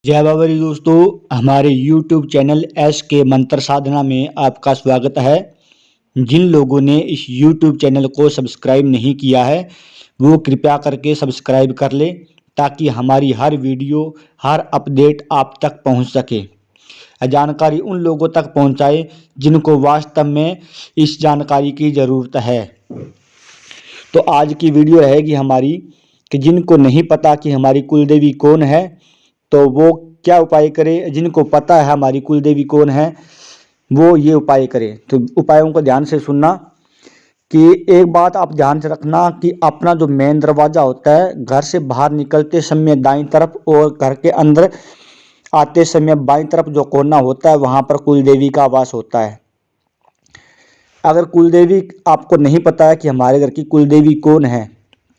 जय बाबरी दोस्तों, हमारे YouTube चैनल एस के मंत्र साधना में आपका स्वागत है। जिन लोगों ने इस YouTube चैनल को सब्सक्राइब नहीं किया है वो कृपया करके सब्सक्राइब कर ले ताकि हमारी हर वीडियो हर अपडेट आप तक पहुंच सके। जानकारी उन लोगों तक पहुंचाए जिनको वास्तव में इस जानकारी की ज़रूरत है। तो आज की वीडियो रहेगी हमारी कि जिनको नहीं पता कि हमारी कुलदेवी कौन है तो वो क्या उपाय करें। जिनको पता है हमारी कुलदेवी कौन है वो ये उपाय करें। तो उपायों को ध्यान से सुनना कि एक बात आप ध्यान से रखना कि अपना जो मेन दरवाज़ा होता है घर से बाहर निकलते समय दाईं तरफ और घर के अंदर आते समय बाईं तरफ जो कोना होता है वहाँ पर कुलदेवी का वास होता है। अगर कुलदेवी आपको नहीं पता है कि हमारे घर की कुलदेवी कौन है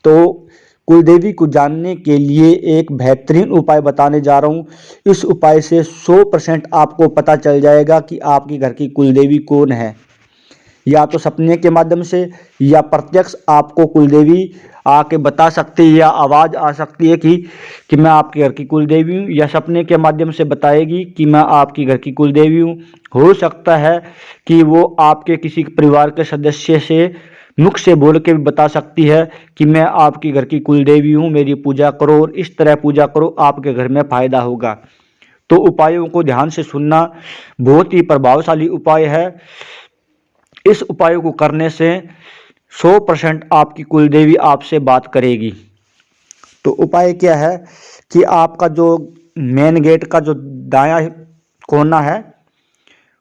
तो कुलदेवी को जानने के लिए एक बेहतरीन उपाय बताने जा रहा हूँ। इस उपाय से 100% आपको पता चल जाएगा कि आपके घर की कुलदेवी कौन है। या तो सपने के माध्यम से या प्रत्यक्ष आपको कुलदेवी आके बता सकती है या आवाज़ आ सकती है कि मैं आपके घर की कुलदेवी हूँ, या सपने के माध्यम से बताएगी कि मैं आपकी घर की कुलदेवी हूँ। हो सकता है कि वो आपके किसी परिवार के सदस्य से मुख से बोल के भी बता सकती है कि मैं आपकी घर की कुलदेवी हूँ, मेरी पूजा करो और इस तरह पूजा करो, आपके घर में फ़ायदा होगा। तो उपायों को ध्यान से सुनना, बहुत ही प्रभावशाली उपाय है। इस उपाय को करने से 100% आपकी कुलदेवी आपसे बात करेगी। तो उपाय क्या है कि आपका जो मेन गेट का जो दायां कोना है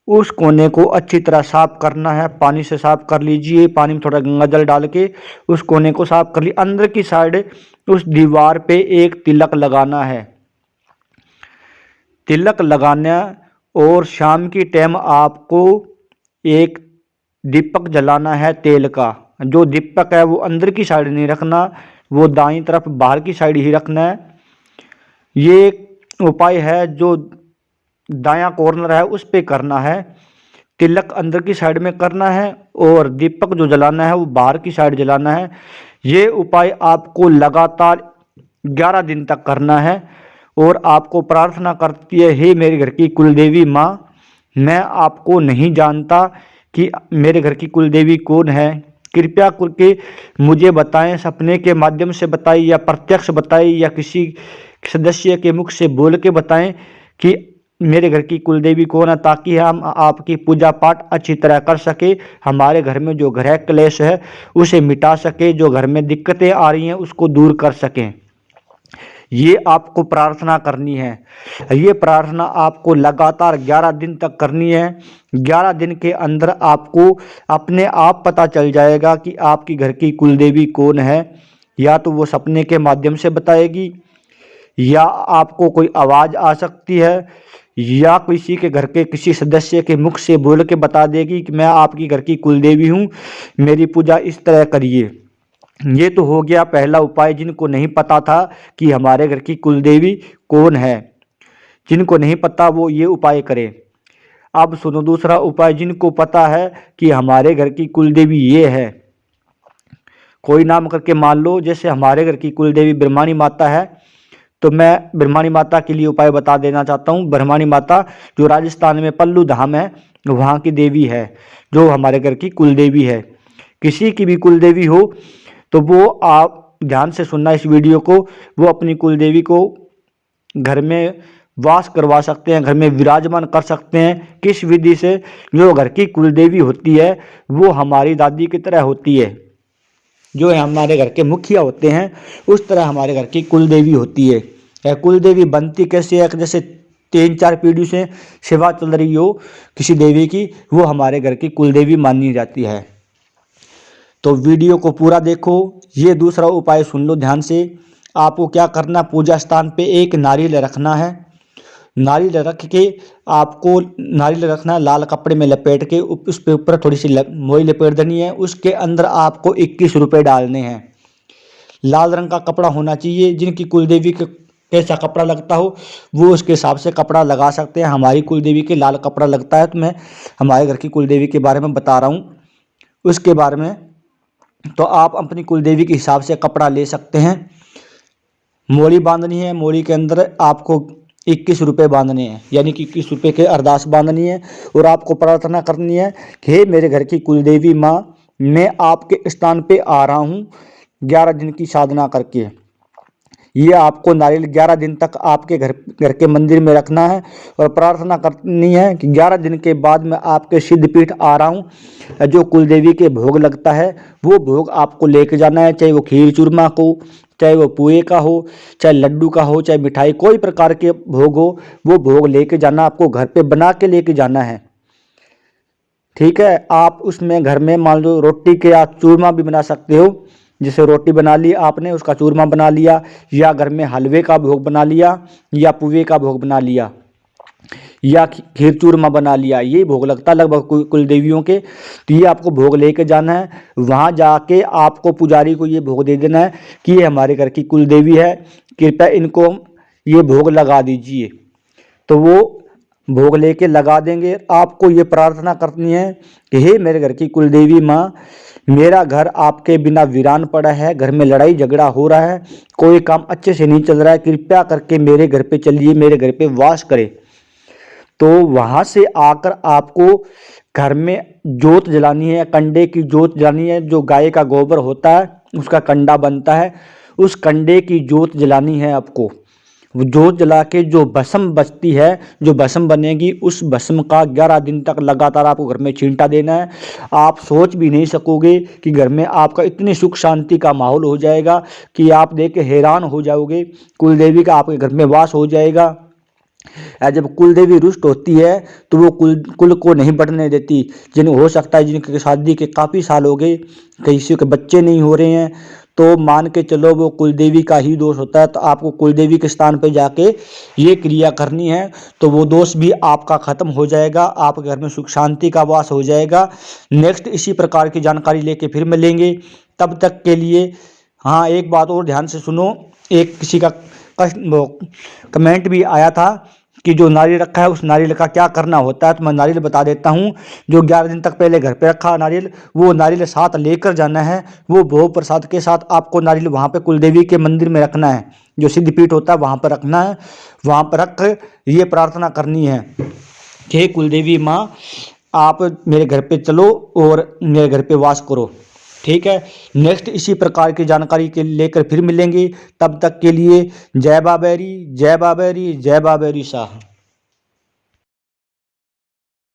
उस कोने को अच्छी तरह साफ करना है। पानी से साफ कर लीजिए, पानी में थोड़ा गंगा जल डाल के उस कोने को साफ कर लीजिए। अंदर की साइड उस दीवार पे एक तिलक लगाना है। तिलक लगाना और शाम की टाइम आपको एक दीपक जलाना है तेल का। जो दीपक है वो अंदर की साइड नहीं रखना, वो दाईं तरफ बाहर की साइड ही रखना है। ये उपाय है जो दायां कॉर्नर है उस पे करना है। तिलक अंदर की साइड में करना है और दीपक जो जलाना है वो बाहर की साइड जलाना है। ये उपाय आपको लगातार 11 दिन तक करना है और आपको प्रार्थना करती है, हे मेरे घर की कुलदेवी माँ, मैं आपको नहीं जानता कि मेरे घर की कुलदेवी कौन है, कृपया करके मुझे बताएं, सपने के माध्यम से बताएं या प्रत्यक्ष बताएं या किसी सदस्य के मुख से बोल के बताएं कि मेरे घर की कुलदेवी कौन है, ताकि हम आपकी पूजा पाठ अच्छी तरह कर सके, हमारे घर में जो ग्रह क्लेश है उसे मिटा सके, जो घर में दिक्कतें आ रही हैं उसको दूर कर सकें। ये आपको प्रार्थना करनी है। ये प्रार्थना आपको लगातार 11 दिन तक करनी है। 11 दिन के अंदर आपको अपने आप पता चल जाएगा कि आपकी घर की कुलदेवी कौन है। या तो वो सपने के माध्यम से बताएगी, या आपको कोई आवाज़ आ सकती है, या किसी के घर के किसी सदस्य के मुख से बोल के बता देगी कि मैं आपकी घर की कुलदेवी हूँ, मेरी पूजा इस तरह करिए। ये तो हो गया पहला उपाय जिनको नहीं पता था कि हमारे घर की कुलदेवी कौन है। जिनको नहीं पता वो ये उपाय करें। अब सुनो दूसरा उपाय। जिनको पता है कि हमारे घर की कुलदेवी ये है, कोई नाम करके मान लो, जैसे हमारे घर की कुलदेवी ब्रह्माणी माता है तो मैं ब्रह्माणी माता के लिए उपाय बता देना चाहता हूँ। ब्रह्माणी माता जो राजस्थान में पल्लू धाम है वहाँ की देवी है, जो हमारे घर की कुलदेवी है। किसी की भी कुलदेवी हो तो वो आप ध्यान से सुनना इस वीडियो को, वो अपनी कुलदेवी को घर में वास करवा सकते हैं, घर में विराजमान कर सकते हैं। किस विधि से? जो घर की कुलदेवी होती है वो हमारी दादी की तरह होती है, जो हमारे घर के मुखिया होते हैं उस तरह हमारे घर की कुलदेवी होती है। कुलदेवी बनती कैसे है? जैसे 3-4 पीढ़ी से सेवा चल रही हो किसी देवी की, वो हमारे घर की कुलदेवी मानी जाती है। तो वीडियो को पूरा देखो। ये दूसरा उपाय सुन लो ध्यान से। आपको क्या करना, पूजा स्थान पे एक नारियल रखना है। नारियल रख के आपको नारियल रखना है, लाल कपड़े में लपेट के उस पे ऊपर थोड़ी सी मोई लपेट देनी है। उसके अंदर आपको 21 रुपये डालने हैं। लाल रंग का कपड़ा होना चाहिए। जिनकी कुलदेवी के कैसा कपड़ा लगता हो वो उसके हिसाब से कपड़ा लगा सकते हैं। हमारी कुलदेवी के लाल कपड़ा लगता है तो मैं हमारे घर की कुलदेवी के बारे में बता रहा हूँ उसके बारे में। तो आप अपनी कुलदेवी के हिसाब से कपड़ा ले सकते हैं। मोड़ी बांधनी है, मोड़ी के अंदर आपको 21 रुपये बांधने हैं, यानी कि 21 रुपये के अरदास बांधनी है। और आपको प्रार्थना करनी है कि हे मेरे घर की कुलदेवी माँ, मैं आपके स्थान पे आ रहा हूँ 11 दिन की साधना करके। ये आपको नारियल 11 दिन तक आपके घर के मंदिर में रखना है और प्रार्थना करनी है कि 11 दिन के बाद मैं आपके सिद्धपीठ आ रहा हूँ। जो कुलदेवी के भोग लगता है वो भोग आपको लेके जाना है, चाहे वो खीर चूरमा को, चाहे वो पुए का हो, चाहे लड्डू का हो, चाहे मिठाई, कोई प्रकार के भोग हो, वो भोग लेके जाना, आपको घर पे बना के लेके जाना है। ठीक है, आप उसमें घर में मान लो रोटी के आप चूरमा भी बना सकते हो, जैसे रोटी बना ली आपने, उसका चूरमा बना लिया, या घर में हलवे का भोग बना लिया, या पुए का भोग बना लिया, या खीर चूरमा बना लिया। ये भोग लगता है लगभग कुल देवियों के। तो ये आपको भोग लेके जाना है, वहाँ जाके आपको पुजारी को ये भोग दे देना है कि ये हमारे घर की कुल देवी है, कृपया इनको ये भोग लगा दीजिए। तो वो भोग लेके लगा देंगे। आपको ये प्रार्थना करनी है कि हे मेरे घर की कुलदेवी माँ, मेरा घर आपके बिना वीरान पड़ा है, घर में लड़ाई झगड़ा हो रहा है, कोई काम अच्छे से नहीं चल रहा है, कृपया करके मेरे घर पे चलिए, मेरे घर पे वास करें। तो वहाँ से आकर आपको घर में जोत जलानी है, कंडे की जोत जलानी है। जो गाय का गोबर होता है उसका कंडा बनता है, उस कंडे की जोत जलानी है आपको। वो जोत जला के जो भस्म बचती है, जो भस्म बनेगी, उस भस्म का 11 दिन तक लगातार आपको घर में छींटा देना है। आप सोच भी नहीं सकोगे कि घर में आपका इतनी सुख शांति का माहौल हो जाएगा कि आप देख के हैरान हो जाओगे। कुलदेवी का आपके घर में वास हो जाएगा। जब कुलदेवी रुष्ट होती है तो वो कुल को नहीं बढ़ने देती। जिन हो सकता है जिनके शादी के काफ़ी साल हो गए, किसी के बच्चे नहीं हो रहे हैं, तो मान के चलो वो कुलदेवी का ही दोष होता है। तो आपको कुलदेवी के स्थान पे जाके ये क्रिया करनी है, तो वो दोष भी आपका खत्म हो जाएगा, आपके घर में सुख शांति का वास हो जाएगा। नेक्स्ट इसी प्रकार की जानकारी लेके फिर मिलेंगे, तब तक के लिए। हाँ, एक बात और ध्यान से सुनो, एक किसी का कमेंट भी आया था कि जो नारियल रखा है उस नारियल का क्या करना होता है। तो मैं नारियल बता देता हूँ। जो 11 दिन तक पहले घर पे रखा नारियल, वो नारियल साथ लेकर जाना है। वो भोग प्रसाद के साथ आपको नारियल वहाँ पे कुलदेवी के मंदिर में रखना है, जो सिद्धपीठ होता है वहाँ पर रखना है। वहाँ पर रख कर ये प्रार्थना करनी है कि हे कुलदेवी माँ, आप मेरे घर पे चलो और मेरे घर पे वास करो। ठीक है, नेक्स्ट इसी प्रकार की जानकारी के लेकर फिर मिलेंगे। तब तक के लिए जय बाबेरी, जय बाबेरी, जय बाबेरी शाह।